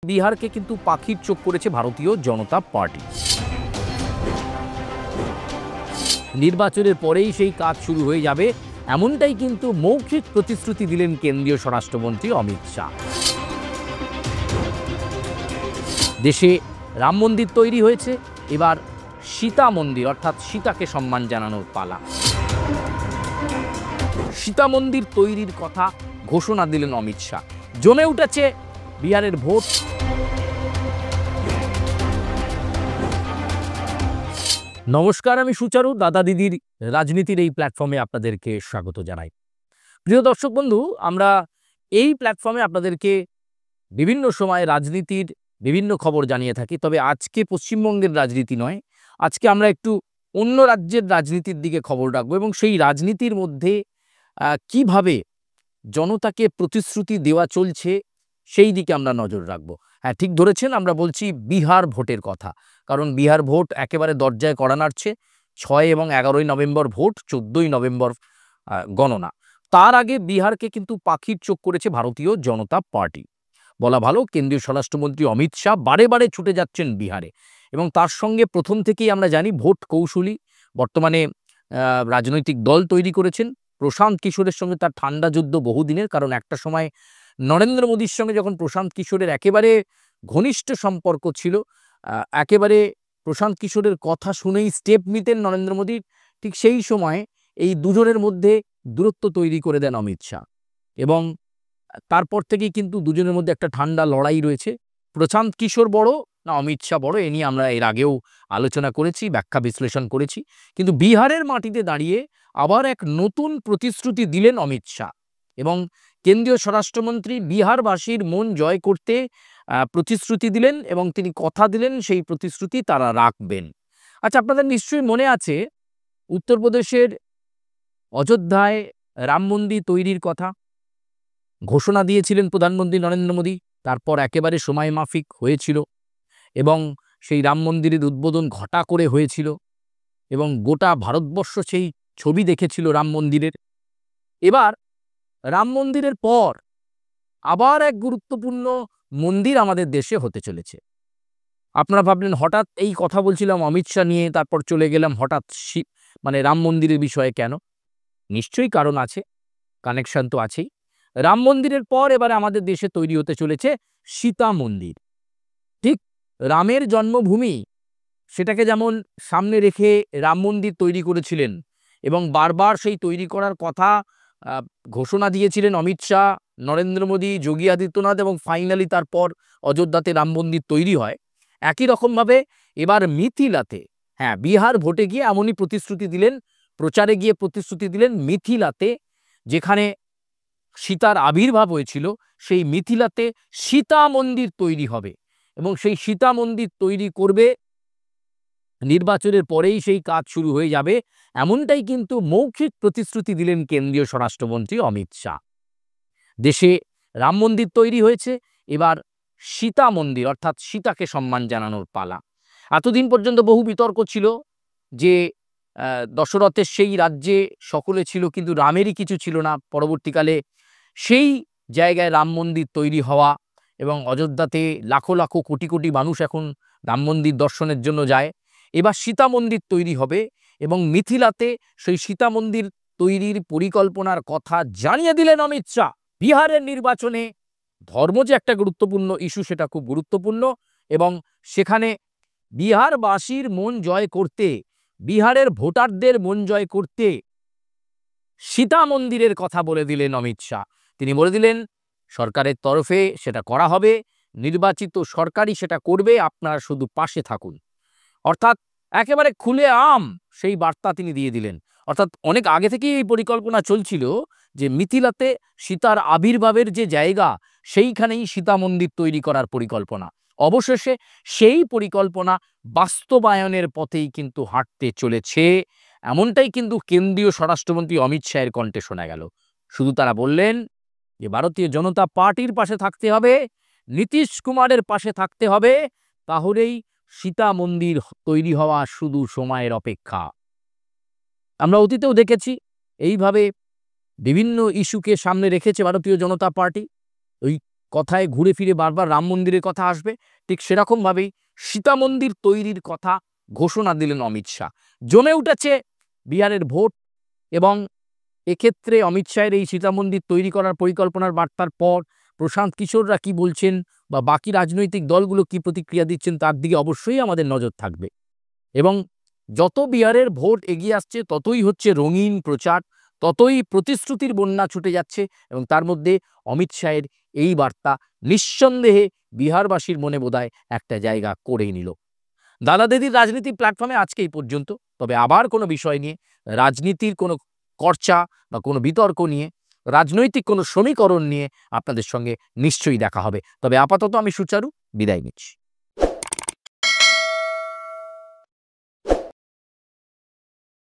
বিহারকে কিন্তু পাখির চোখ করেছে ভারতীয় জনতা পার্টি। নির্বাচনের পরেই সেই কাজ শুরু হয়ে যাবে, এমনটাই কিন্তু মৌখিক প্রতিশ্রুতি দিলেন কেন্দ্রীয় স্বরাষ্ট্রমন্ত্রী অমিত শাহ। দেশে রাম মন্দির তৈরি হয়েছে, এবার সীতা মন্দির অর্থাৎ সীতাকে সম্মান জানানোর পালা। সীতা মন্দির তৈরির কথা ঘোষণা দিলেন অমিত শাহ। জমে উঠেছে বিহারের ভোট। নমস্কার, আমি সুচারু। দাদা দিদির রাজনীতির এই প্ল্যাটফর্মে আপনাদেরকে স্বাগত জানাই। প্রিয় দর্শক বন্ধু, আমরা এই প্ল্যাটফর্মে আপনাদেরকে বিভিন্ন সময় রাজনীতির বিভিন্ন খবর জানিয়ে থাকি, তবে আজকে পশ্চিমবঙ্গের রাজনীতি নয়, আজকে আমরা একটু অন্য রাজ্যের রাজনীতির দিকে খবর রাখবো এবং সেই রাজনীতির মধ্যে কিভাবে জনতাকে প্রতিশ্রুতি দেওয়া চলছে সেই দিকে আমরা নজর রাখবো। হ্যাঁ, ঠিক ধরেছেন, আমরা বলছি বিহার ভোটের কথা। কারণ বিহার ভোট একেবারে দরজায় কড়া নাড়ছে। 6 এবং 11ই নভেম্বর ভোট, 14ই নভেম্বর গণনা। তার আগে বিহারকে কিন্তু পাখির চোখ করেছে ভারতীয় জনতা পার্টি। বলা ভালো, কেন্দ্রীয় স্বরাষ্ট্রমন্ত্রী অমিত শাহ বারে বারে ছুটে যাচ্ছেন বিহারে এবং তার সঙ্গে প্রথম থেকেই আমরা জানি ভোট কৌশলী বর্তমানে রাজনৈতিক দল তৈরি করেছেন। প্রশান্ত কিশোরের সঙ্গে তার ঠান্ডা যুদ্ধ বহুদিনের, কারণ একটা সময় নরেন্দ্র মোদীর সঙ্গে যখন প্রশান্ত কিশোরের একেবারে ঘনিষ্ঠ সম্পর্ক ছিল, একেবারে প্রশান্ত কিশোরের কথা শুনেই স্টেপ নিতেন নরেন্দ্র মোদী, ঠিক সেই সময় এই দুজনের মধ্যে দূরত্ব তৈরি করে দেন অমিত শাহ এবং তারপর থেকেই কিন্তু দুজনের মধ্যে একটা ঠান্ডা লড়াই রয়েছে। প্রশান্ত কিশোর বড় না অমিত শাহ বড়, এ নিয়ে আমরা এর আগেও আলোচনা করেছি, ব্যাখ্যা বিশ্লেষণ করেছি। কিন্তু বিহারের মাটিতে দাঁড়িয়ে আবার এক নতুন প্রতিশ্রুতি দিলেন অমিত শাহ এবং কেন্দ্রীয় স্বরাষ্ট্রমন্ত্রী বিহারবাসীর মন জয় করতে প্রতিশ্রুতি দিলেন এবং তিনি কথা দিলেন সেই প্রতিশ্রুতি তারা রাখবেন। আচ্ছা, আপনাদের নিশ্চয়ই মনে আছে উত্তরপ্রদেশের অযোধ্যায় রাম মন্দির তৈরির কথা ঘোষণা দিয়েছিলেন প্রধানমন্ত্রী নরেন্দ্র মোদী। তারপর একেবারে সময় মাফিক হয়েছিল এবং সেই রাম মন্দিরের উদ্বোধন ঘটা করে হয়েছিল এবং গোটা ভারতবর্ষ সেই ছবি দেখেছিল রাম মন্দিরের। এবার রাম মন্দিরের পর আবার এক গুরুত্বপূর্ণ মন্দির আমাদের দেশে হতে চলেছে। আপনারা ভাবলেন হঠাৎ এই কথা বলছিলাম অমিত শাহ নিয়ে, তারপর চলে গেলাম হঠাৎ রাম মন্দিরের বিষয়ে কেন? নিশ্চয়ই কারণ আছে, কানেকশন তো আছেই। রাম মন্দিরের পর এবারে আমাদের দেশে তৈরি হতে চলেছে সীতা মন্দির। ঠিক রামের জন্মভূমি, সেটাকে যেমন সামনে রেখে রাম মন্দির তৈরি করেছিলেন এবং বারবার সেই তৈরি করার কথা ঘোষণা দিয়েছিলেন অমিত শাহ, নরেন্দ্র মোদী, যোগী আদিত্যনাথ এবং ফাইনালি তারপর অযোধ্যাতে রাম মন্দির তৈরি হয়। একই রকমভাবে এবার মিথিলাতে, হ্যাঁ, বিহার ভোটে গিয়ে এমনই প্রতিশ্রুতি দিলেন, প্রচারে গিয়ে প্রতিশ্রুতি দিলেন মিথিলাতে, যেখানে সীতার আবির্ভাব হয়েছিল, সেই মিথিলাতে সীতা মন্দির তৈরি হবে এবং সেই সীতা মন্দির তৈরি করবে। নির্বাচনের পরেই সেই কাজ শুরু হয়ে যাবে, এমনটাই কিন্তু মৌখিক প্রতিশ্রুতি দিলেন কেন্দ্রীয় স্বরাষ্ট্রমন্ত্রী অমিত শাহ। দেশে রাম মন্দির তৈরি হয়েছে, এবার সীতা মন্দির অর্থাৎ সীতাকে সম্মান জানানোর পালা। এতদিন পর্যন্ত বহু বিতর্ক ছিল যে দশরথের সেই রাজ্যে সকলে ছিল কিন্তু রামেরই কিছু ছিল না। পরবর্তীকালে সেই জায়গায় রাম মন্দির তৈরি হওয়া এবং অযোধ্যাতে লাখো লাখো কোটি কোটি মানুষ এখন রাম মন্দির দর্শনের জন্য যায়। এবার সীতা মন্দির তৈরি হবে এবং মিথিলাতে সেই সীতা মন্দির তৈরির পরিকল্পনার কথা জানিয়ে দিলেন অমিত শাহ। বিহারের নির্বাচনে ধর্ম যে একটা গুরুত্বপূর্ণ ইস্যু, সেটা খুব গুরুত্বপূর্ণ এবং সেখানে বিহারবাসীর মন জয় করতে, বিহারের ভোটারদের মন জয় করতে সীতা মন্দিরের কথা বলে দিলেন অমিত শাহ। তিনি বলে দিলেন সরকারের তরফে সেটা করা হবে, নির্বাচিত সরকারই সেটা করবে, আপনারা শুধু পাশে থাকুন। অর্থাৎ একেবারে খুলে আম সেই বার্তা তিনি দিয়ে দিলেন। অর্থাৎ অনেক আগে থেকেই এই পরিকল্পনা চলছিল যে মিথিলাতে সীতার আবির্ভাবের যে জায়গা, সেইখানেই সীতা মন্দির তৈরি করার পরিকল্পনা। অবশেষে সেই পরিকল্পনা বাস্তবায়নের পথেই কিন্তু হাঁটতে চলেছে, এমনটাই কিন্তু কেন্দ্রীয় স্বরাষ্ট্রমন্ত্রী অমিত শাহের কণ্ঠে শোনা গেল। শুধু তারা বললেন যে ভারতীয় জনতা পার্টির পাশে থাকতে হবে, নীতিশ কুমারের পাশে থাকতে হবে, তাহলেই সীতা মন্দির তৈরি হওয়া শুধু সময়ের অপেক্ষা। আমরা অতীতেও দেখেছি এইভাবে বিভিন্ন ইস্যুকে সামনে রেখেছে ভারতীয় জনতা পার্টি। ওই কথায় ঘুরে ফিরে বারবার রাম মন্দিরের কথা আসবে, ঠিক সেরকমভাবেই সীতা মন্দির তৈরির কথা ঘোষণা দিলেন অমিত শাহ। জমে উঠেছে বিহারের ভোট এবং এক্ষেত্রে অমিত শাহের এই সীতা মন্দির তৈরি করার পরিকল্পনার বার্তার পর প্রশান্ত কিশোররা কি বলছেন বা বাকি রাজনৈতিক দলগুলো কি প্রতিক্রিয়া দিচ্ছেন তার দিকে অবশ্যই আমাদের নজর থাকবে। এবং যত বিহারের ভোট এগিয়ে আসছে ততই হচ্ছে রঙিন প্রচার, ততই প্রতিশ্রুতির বন্যা ছুটে যাচ্ছে এবং তার মধ্যে অমিত শাহের এই বার্তা নিঃসন্দেহে বিহারবাসীর মনে বোধহয় একটা জায়গা করেই নিল। দাদা দিদির রাজনীতি প্ল্যাটফর্মে আজকে এই পর্যন্ত। তবে আবার কোনো বিষয় নিয়ে, রাজনীতির কোনো চর্চা বা কোনো বিতর্ক নিয়ে, রাজনৈতিক কোনো সমীকরণ নিয়ে আপনাদের সঙ্গে নিশ্চয়ই দেখা হবে। তবে আপাতত আমি সুচারু বিদায় নিচ্ছি।